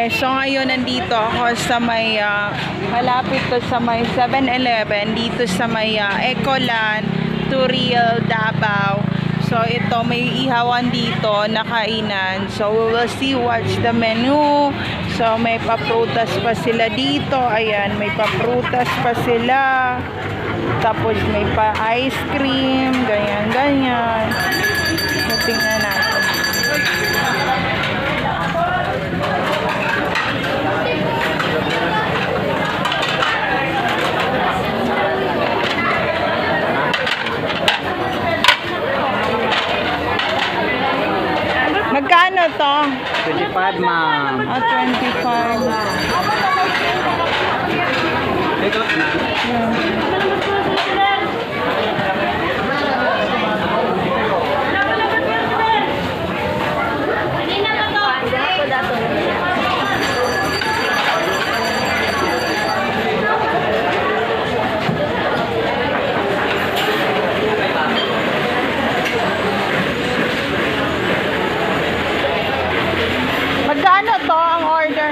Okay, so ngayon nandito ako sa may malapit to sa may 7-Eleven dito sa may Ecoland, Turil, Davao. So ito may ihawan dito na kainan. So we will see what's the menu. So may paprutas pa sila dito. Ayan, may paprutas pa sila. Tapos may pa ice cream, ganyan. So tingnan natin. Magkano to? 25, ma'am. 25. Ito na. Magkano to ang order?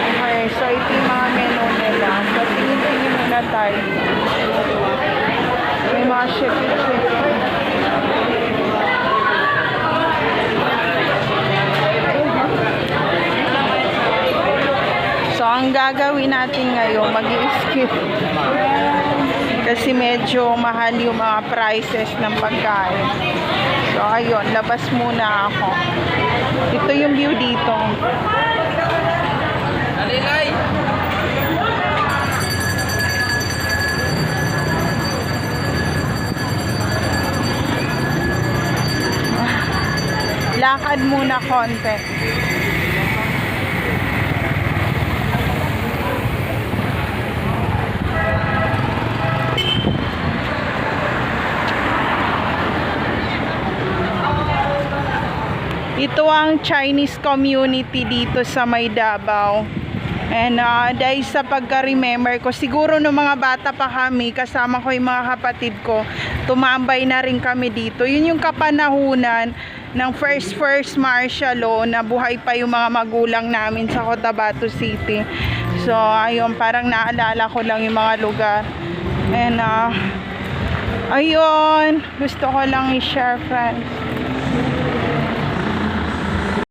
Okay, so ito yung mga menu nila. So tingin muna tayo. May mga shipping. So ang gagawin natin ngayon, mag-i-skip. Kasi medyo mahal yung mga prices ng pagkain. So ayun, labas muna ako. Ito yung view dito. Lakad muna konti. Ito ang Chinese community dito sa may Davao. And dahil sa pagka-remember ko, siguro nung mga bata pa kami, kasama ko yung mga kapatid ko, tumambay na rin kami dito. Yun yung kapanahunan ng first martial law na buhay pa yung mga magulang namin sa Cotabato City. So ayun, parang naalala ko lang yung mga lugar. And ayun, gusto ko lang i-share, friends.